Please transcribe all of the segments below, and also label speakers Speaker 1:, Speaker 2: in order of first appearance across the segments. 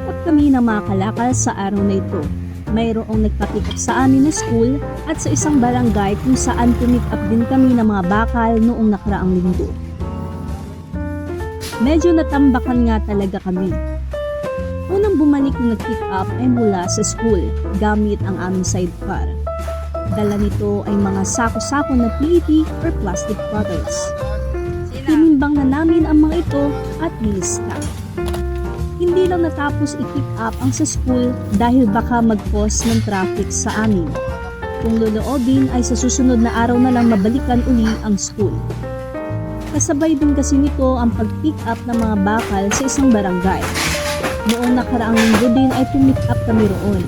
Speaker 1: Nag-pick up kami ng mga kalakal sa araw na ito. Mayroong nagpa-pick up sa amin na school at sa isang barangay kung saan pumick up din kami ng mga bakal noong nakaraang linggo. Medyo natambakan nga talaga kami. Unang bumalik na nag-pick up ay mula sa school gamit ang aming sidecar. Dala nito ay mga sako-sako na PET or plastic bottles. Tinimbang na namin ang mga ito at nilista. Hindi lang natapos i-pick up ang sa school dahil baka mag-cause ng traffic sa amin. Kung loloobin ay sa susunod na araw na lang mabalikan uli ang school. Kasabay din kasi nito ang pag-pick up ng mga bakal sa isang barangay. Noong nakaraang linggo din ay pumick up kami roon.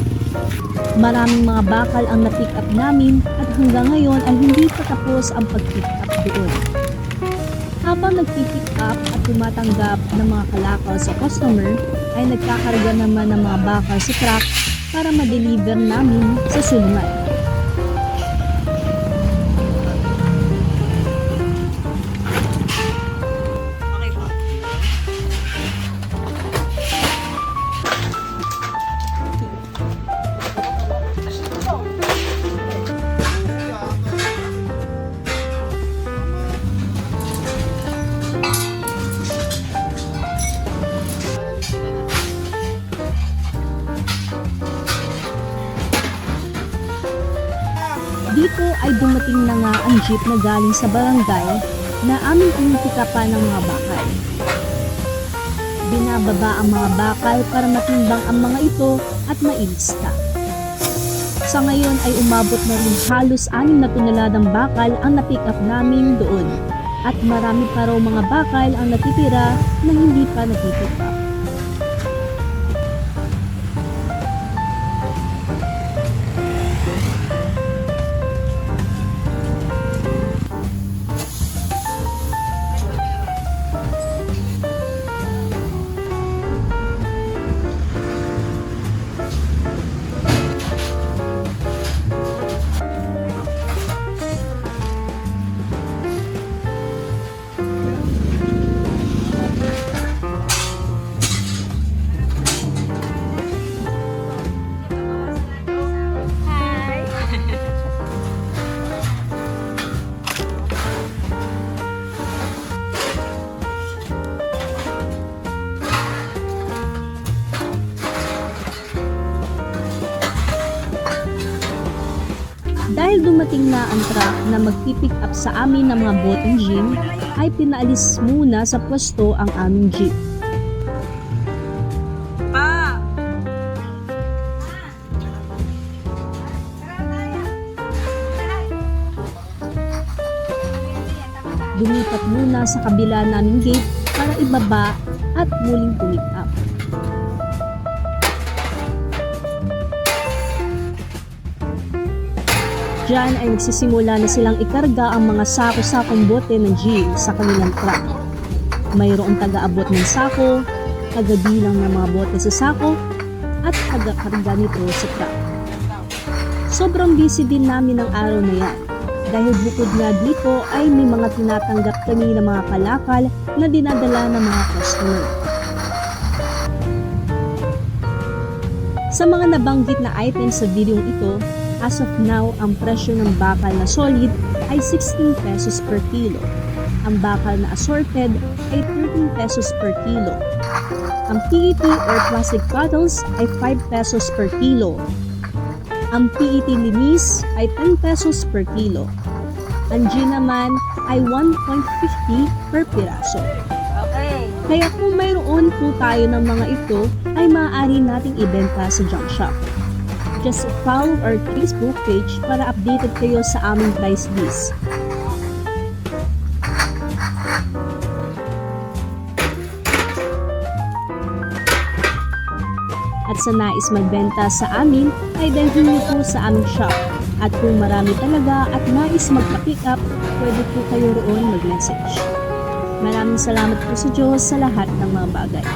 Speaker 1: Maraming mga bakal ang na-pick up namin at hanggang ngayon ay hindi pa tapos ang pag-pick up doon. Habang nag-pick up at tumatanggap ng mga kalakal sa customer, ay nagkakarga naman ng mga bakal sa truck para ma-deliver namin sa sulungan. Dito ay dumating na nga ang jeep na galing sa barangay na aming pinipikapan ng mga bakal. Binababa ang mga bakal para matimbang ang mga ito at mailista. Sa ngayon ay umabot na rin halos 6 na toneladang bakal ang na-pick up namin doon at marami pa raw mga bakal ang natitira na hindi pa na-pick up. Dahil dumating na ang truck na magpipick up sa amin ng mga botong gym, ay pinaalis muna sa pwesto ang aming jeep. Lumipat muna sa kabila naming gate para ibaba at muling pumick up. Diyan ay nagsisimula na silang ikarga ang mga sako-sakong bote ng gin sa kanilang truck. Mayroong taga-abot ng sako, taga-bilang ng mga bote sa sako, at taga-karga nito sa truck. Sobrang busy din namin ng araw na yan, dahil bukod nga dito ay may mga tinatanggap kami ng mga kalakal na dinadala ng mga customer. Sa mga nabanggit na items sa videong ito, as of now, ang presyo ng bakal na solid ay 16 pesos per kilo. Ang bakal na assorted ay 13 pesos per kilo. Ang PET or plastic bottles ay 5 pesos per kilo. Ang PET linis ay 10 pesos per kilo. Ang gin naman ay 1.50 per piraso. Kaya kung mayroon po tayo ng mga ito, ay maaari nating ibenta sa junk shop. Just follow our Facebook page para updated kayo sa aming price list. At sa nais magbenta sa amin, ay dalhin niyo po sa aming shop. At kung marami talaga at nais magpa-pick up, pwede po kayo roon mag-message. Maraming salamat po sa Diyos sa lahat ng mga bagay.